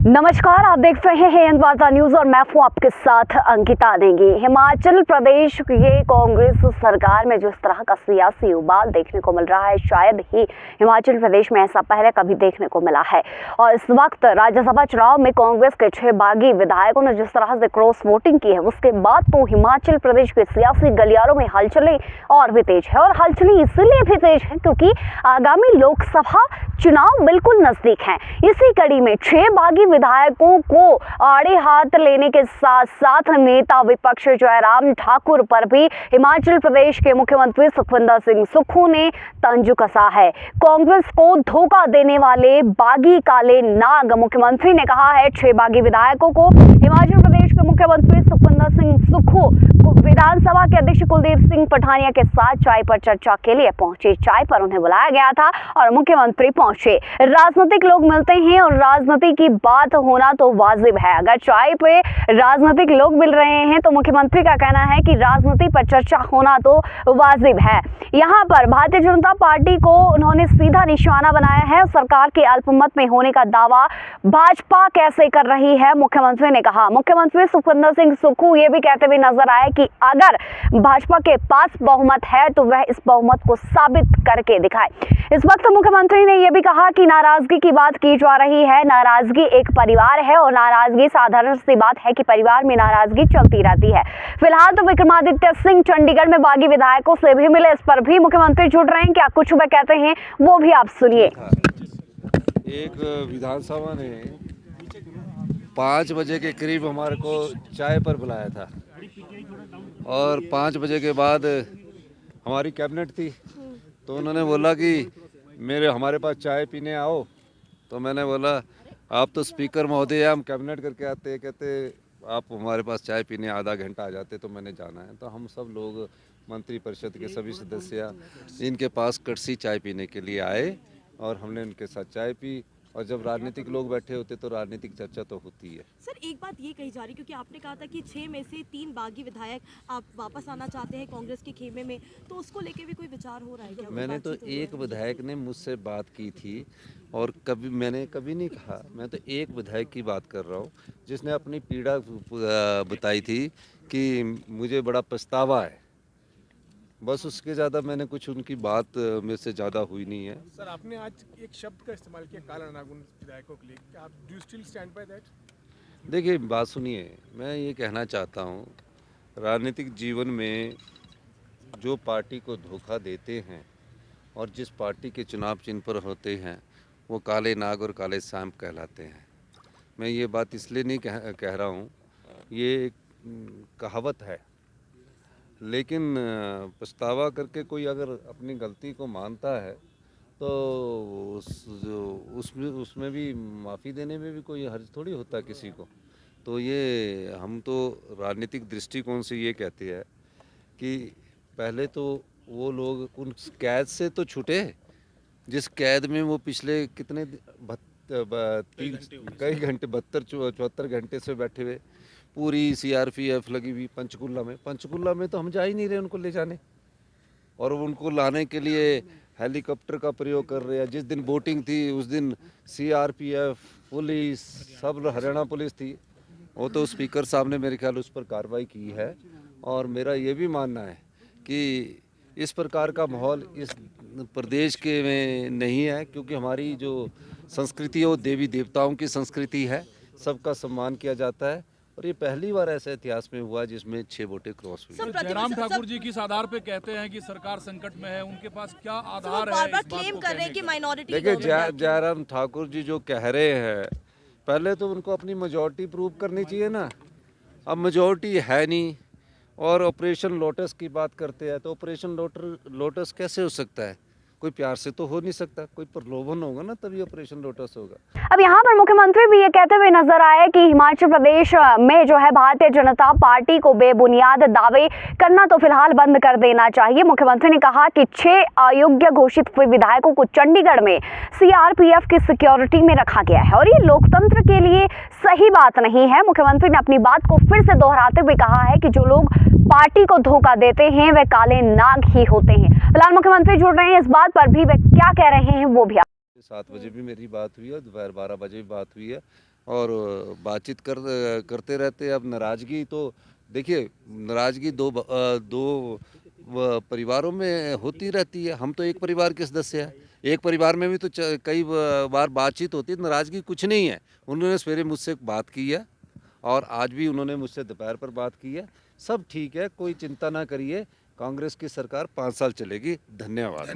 नमस्कार, आप देख रहे हैं यंग वार्ता न्यूज और मैं हूं आपके साथ अंकिता देंगी। हिमाचल प्रदेश की कांग्रेस सरकार में जिस तरह का सियासी उबाल देखने को मिल रहा है, शायद ही हिमाचल प्रदेश में ऐसा पहले कभी देखने को मिला है। और इस वक्त राज्यसभा चुनाव में कांग्रेस के 6 बागी विधायकों ने जिस तरह से क्रॉस वोटिंग की है, उसके बाद तो हिमाचल प्रदेश के सियासी गलियारों में हलचलें और भी तेज है। और हलचलें इसलिए भी तेज है क्योंकि आगामी लोकसभा चुनाव बिल्कुल नजदीक हैं। इसी कड़ी में 6 बागी विधायकों को आड़े हाथ लेने के साथ साथ नेता विपक्ष जयराम ठाकुर पर भी हिमाचल प्रदेश के मुख्यमंत्री सुखविंदर सिंह सुक्खू ने तंज कसा है। कांग्रेस को धोखा देने वाले बागी काले नाग, मुख्यमंत्री ने कहा है। 6 बागी विधायकों को हिमाचल प्रदेश के मुख्यमंत्री सुखविंदर सिंह सुक्खू विधानसभा के अध्यक्ष कुलदीप सिंह पठानिया के साथ चाय पर चर्चा के लिए पहुंचे। चाय पर उन्हें बुलाया गया था और मुख्यमंत्री पहुंचे। राजनीतिक लोग मिलते हैं और राजनीति की बात होना तो वाजिब है। अगर चाय पे राजनीतिक लोग मिल रहे हैं तो मुख्यमंत्री का कहना है कि राजनीति पर चर्चा होना तो वाजिब है। यहाँ पर भारतीय जनता पार्टी को उन्होंने सीधा निशाना बनाया है। सरकार के अल्पमत में होने का दावा भाजपा कैसे कर रही है, मुख्यमंत्री ने कहा। मुख्यमंत्री सुखविंदर सिंह सुक्खू ये भी कहते हुए नजर आए कि अगर भाजपा के पास बहुमत है तो वह इस बहुमत को साबित करके दिखाए। इस वक्त मुख्यमंत्री ने यह भी कहा कि नाराजगी की बात की जा रही है। नाराजगी एक परिवार है और नाराजगी साधारण सी बात है कि परिवार में नाराजगी चलती रहती है। फिलहाल तो विक्रमादित्य सिंह चंडीगढ़ में बागी विधायकों से भी मिले, इस पर भी मुख्यमंत्री जुड़ रहे हैं। क्या कुछ वह कहते हैं वो भी आप सुनिए। एक विधानसभा ने 5 बजे के करीब हमारे को चाय पर बुलाया था और 5 बजे के बाद हमारी कैबिनेट थी, तो उन्होंने बोला कि हमारे पास चाय पीने आओ। तो मैंने बोला आप तो स्पीकर महोदय, हम कैबिनेट करके आते। कहते आप हमारे पास चाय पीने आधा घंटा आ जाते, तो मैंने जाना है। तो हम सब लोग मंत्री परिषद के सभी सदस्य इनके पास कड़सी चाय पीने के लिए आए और हमने उनके साथ चाय पी। और जब राजनीतिक लोग बैठे होते तो राजनीतिक चर्चा तो होती है। सर, एक बात ये कही जा रही, क्योंकि आपने कहा था कि 6 में से 3 बागी विधायक आप वापस आना चाहते हैं कांग्रेस के खेमे में, तो उसको लेके भी कोई विचार हो रहा है क्या? मैंने तो एक विधायक ने मुझसे बात की थी और मैंने कभी नहीं कहा। मैं तो एक विधायक की बात कर रहा हूँ जिसने अपनी पीड़ा बताई थी कि मुझे बड़ा पछतावा है। बस उसके ज़्यादा मैंने कुछ उनकी बात मेरे से ज़्यादा हुई नहीं है। सर, आपने आज एक शब्द का इस्तेमाल किया काला नाग उन विधायकों के लिए, क्या आप do still stand by that? देखिए, बात सुनिए, मैं ये कहना चाहता हूँ, राजनीतिक जीवन में जो पार्टी को धोखा देते हैं और जिस पार्टी के चुनाव चिन्ह पर होते हैं वो काले नाग और काले सांप कहलाते हैं। मैं ये बात इसलिए नहीं कह रहा हूँ, ये एक कहावत है। लेकिन पछतावा करके कोई अगर अपनी गलती को मानता है तो उसमें भी माफ़ी देने में भी कोई हर्ज थोड़ी होता किसी को। तो ये हम तो राजनीतिक दृष्टिकोण से ये कहते हैं कि पहले तो वो लोग उन कैद से तो छूटे जिस कैद में वो पिछले कितने कई घंटे 72-74 घंटे से बैठे हुए। पूरी सीआरपीएफ लगी हुई पंचकुला में तो हम जा ही नहीं रहे उनको ले जाने, और उनको लाने के लिए हेलीकॉप्टर का प्रयोग कर रहे हैं। जिस दिन वोटिंग थी उस दिन सीआरपीएफ, पुलिस, सब हरियाणा पुलिस थी। वो तो स्पीकर साहब ने मेरे ख्याल उस पर कार्रवाई की है। और मेरा ये भी मानना है कि इस प्रकार का माहौल इस प्रदेश के में नहीं है, क्योंकि हमारी जो संस्कृति है वो देवी देवताओं की संस्कृति है, सबका सम्मान किया जाता है। और ये पहली बार ऐसा इतिहास में हुआ जिसमें 6 वोटें क्रॉस हुई। जयराम ठाकुर जी किस आधार पे कहते हैं कि सरकार संकट में है? उनके पास क्या आधार है? बार-बार क्लेम कर रहे हैं कि माइनॉरिटी। देखिए, जयराम ठाकुर जी जो कह रहे हैं, पहले तो उनको अपनी मेजॉरिटी प्रूव करनी चाहिए ना। अब मेजॉरिटी है नहीं और ऑपरेशन लोटस की बात करते हैं, तो ऑपरेशन लोटस कैसे हो सकता है? कोई प्यार से तो हो नहीं सकता, कोई प्रलोभन होगा ना तभी ऑपरेशन लोटस होगा। अब यहाँ पर मुख्यमंत्री भी ये कहते हुए नजर आए कि हिमाचल प्रदेश में जो है भारतीय जनता पार्टी को बेबुनियाद दावे करना तो फिलहाल बंद कर देना चाहिए। मुख्यमंत्री ने कहा कि 6 अयोग्य घोषित हुए विधायकों को चंडीगढ़ में सीआरपीएफ की सिक्योरिटी में रखा गया है और ये लोकतंत्र के लिए सही बात नहीं है। मुख्यमंत्री ने अपनी बात को फिर से दोहराते हुए कहा है कि जो लोग पार्टी को धोखा देते हैं वे काले नाग ही होते हैं। फिलहाल मुख्यमंत्री जुड़ रहे हैं, इस बात पर भी वे क्या कह रहे हैं वो भी 7 बजे भी मेरी बात हुई है, दोपहर 12 बजे भी बात हुई है। और बातचीत करते रहते। अब नाराज़गी तो देखिए, नाराज़गी दो परिवारों में होती रहती है। हम तो एक परिवार के सदस्य हैं, एक परिवार में भी तो कई बार बातचीत होती है। नाराज़गी कुछ नहीं है। उन्होंने सवेरे मुझसे बात की है और आज भी उन्होंने मुझसे दोपहर पर बात की है। सब ठीक है, कोई चिंता ना करिए। कांग्रेस की सरकार 5 साल चलेगी। धन्यवाद।